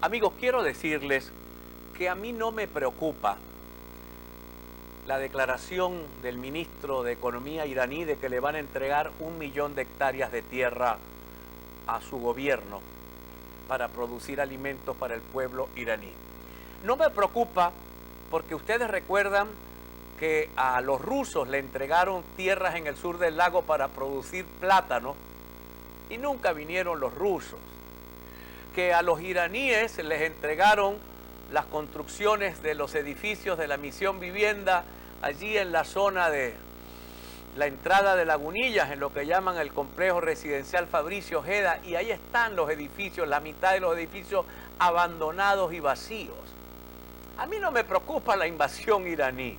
Amigos, quiero decirles que a mí no me preocupa la declaración del ministro de Economía iraní de que le van a entregar 1 millón de hectáreas de tierra a su gobierno para producir alimentos para el pueblo iraní. No me preocupa porque ustedes recuerdan que a los rusos le entregaron tierras en el sur del lago para producir plátano y nunca vinieron los rusos. Que a los iraníes les entregaron las construcciones de los edificios de la Misión Vivienda allí en la zona de la entrada de Lagunillas, en lo que llaman el complejo residencial Fabricio Ojeda, y ahí están los edificios, la mitad de los edificios abandonados y vacíos. A mí no me preocupa la invasión iraní.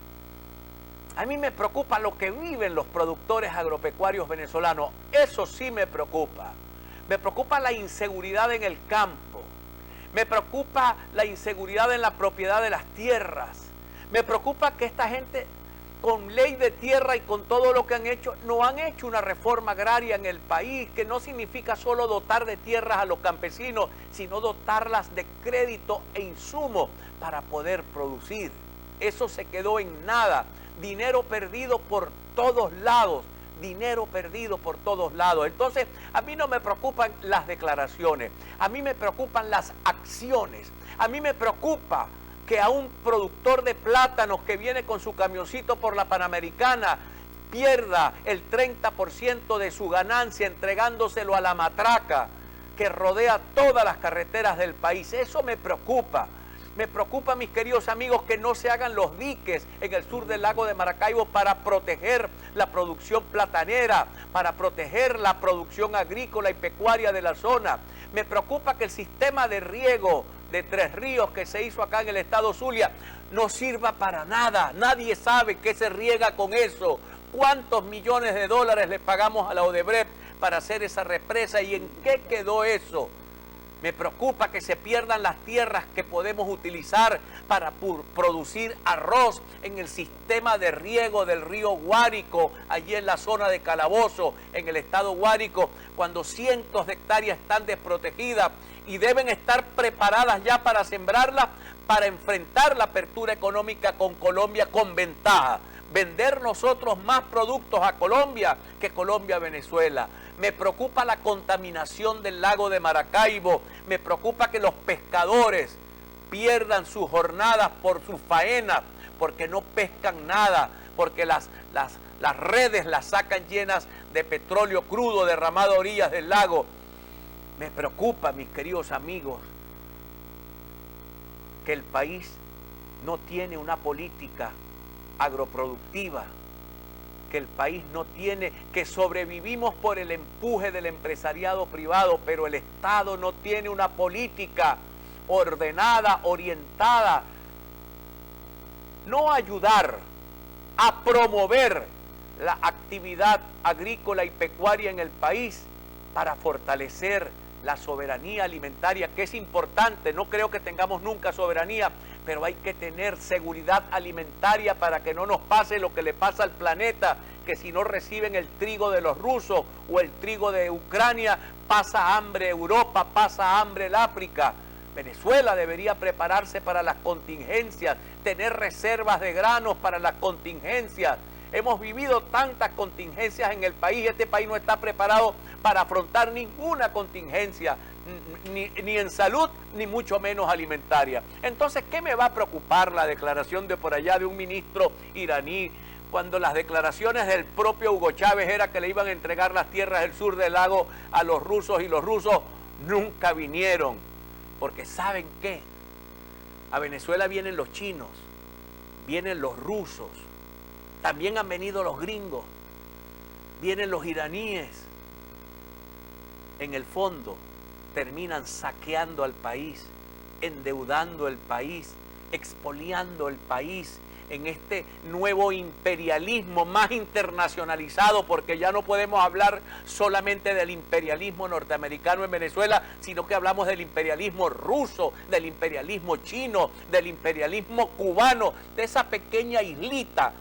A mí me preocupa lo que viven los productores agropecuarios venezolanos. Eso sí me preocupa. Me preocupa la inseguridad en el campo. Me preocupa la inseguridad en la propiedad de las tierras. Me preocupa que esta gente, con ley de tierra y con todo lo que han hecho, no han hecho una reforma agraria en el país, que no significa solo dotar de tierras a los campesinos, sino dotarlas de crédito e insumos para poder producir. Eso se quedó en nada. Dinero perdido por todos lados. Dinero perdido por todos lados. Entonces, a mí no me preocupan las declaraciones, a mí me preocupan las acciones. A mí me preocupa que a un productor de plátanos que viene con su camioncito por la Panamericana pierda el 30% de su ganancia entregándoselo a la matraca que rodea todas las carreteras del país. Eso me preocupa. Me preocupa, mis queridos amigos, que no se hagan los diques en el sur del lago de Maracaibo para proteger la producción platanera, para proteger la producción agrícola y pecuaria de la zona. Me preocupa que el sistema de riego de Tres Ríos que se hizo acá en el estado Zulia no sirva para nada. Nadie sabe qué se riega con eso. ¿Cuántos millones de dólares le pagamos a la Odebrecht para hacer esa represa y en qué quedó eso? Me preocupa que se pierdan las tierras que podemos utilizar para producir arroz en el sistema de riego del río Guárico, allí en la zona de Calabozo, en el estado Guárico, cuando cientos de hectáreas están desprotegidas y deben estar preparadas ya para sembrarlas, para enfrentar la apertura económica con Colombia con ventaja. Vender nosotros más productos a Colombia que Colombia a Venezuela. Me preocupa la contaminación del lago de Maracaibo. Me preocupa que los pescadores pierdan sus jornadas por sus faenas, porque no pescan nada, porque las redes las sacan llenas de petróleo crudo derramado a orillas del lago. Me preocupa, mis queridos amigos, que el país no tiene una política agroproductiva, que el país no tiene, que sobrevivimos por el empuje del empresariado privado, pero el Estado no tiene una política ordenada, orientada, no a ayudar, a promover la actividad agrícola y pecuaria en el país para fortalecer la soberanía alimentaria, que es importante. No creo que tengamos nunca soberanía, pero hay que tener seguridad alimentaria para que no nos pase lo que le pasa al planeta, que si no reciben el trigo de los rusos o el trigo de Ucrania, pasa hambre Europa, pasa hambre el África. Venezuela debería prepararse para las contingencias, tener reservas de granos para las contingencias. Hemos vivido tantas contingencias en el país, este país no está preparado para afrontar ninguna contingencia, ni en salud, ni mucho menos alimentaria. Entonces, ¿qué me va a preocupar la declaración de por allá de un ministro iraní, cuando las declaraciones del propio Hugo Chávez era que le iban a entregar las tierras del sur del lago a los rusos y los rusos nunca vinieron? Porque ¿saben qué? A Venezuela vienen los chinos, vienen los rusos, también han venido los gringos, vienen los iraníes. En el fondo terminan saqueando al país, endeudando el país, expoliando el país en este nuevo imperialismo más internacionalizado, porque ya no podemos hablar solamente del imperialismo norteamericano en Venezuela, sino que hablamos del imperialismo ruso, del imperialismo chino, del imperialismo cubano, de esa pequeña islita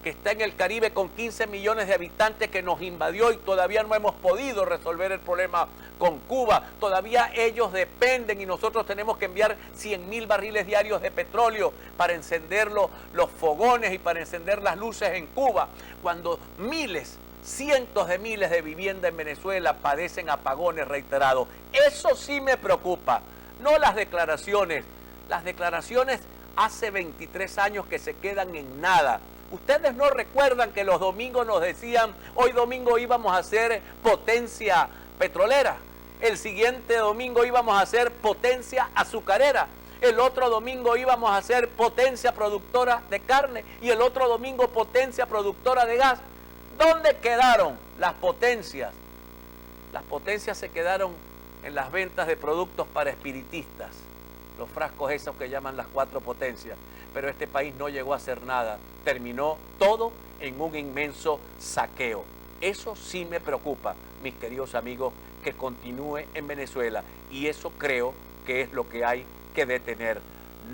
que está en el Caribe con 15 millones de habitantes, que nos invadió y todavía no hemos podido resolver el problema con Cuba. Todavía ellos dependen y nosotros tenemos que enviar 100.000 barriles diarios de petróleo para encender los fogones y para encender las luces en Cuba, cuando miles, cientos de miles de viviendas en Venezuela padecen apagones reiterados. Eso sí me preocupa, no las declaraciones. Las declaraciones hace 23 años que se quedan en nada. Ustedes no recuerdan que los domingos nos decían, hoy domingo íbamos a ser potencia petrolera, el siguiente domingo íbamos a ser potencia azucarera, el otro domingo íbamos a ser potencia productora de carne y el otro domingo potencia productora de gas. ¿Dónde quedaron las potencias? Las potencias se quedaron en las ventas de productos para espiritistas, los frascos esos que llaman las 4 potencias. Pero este país no llegó a hacer nada, terminó todo en un inmenso saqueo. Eso sí me preocupa, mis queridos amigos, que continúe en Venezuela, y eso creo que es lo que hay que detener.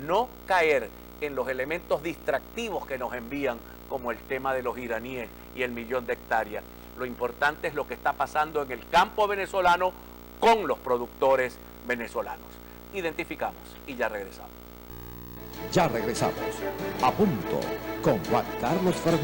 No caer en los elementos distractivos que nos envían, como el tema de los iraníes y el 1.000.000 de hectáreas. Lo importante es lo que está pasando en el campo venezolano con los productores venezolanos. Identificamos y ya regresamos. Ya regresamos. A punto con Juan Carlos Fernández.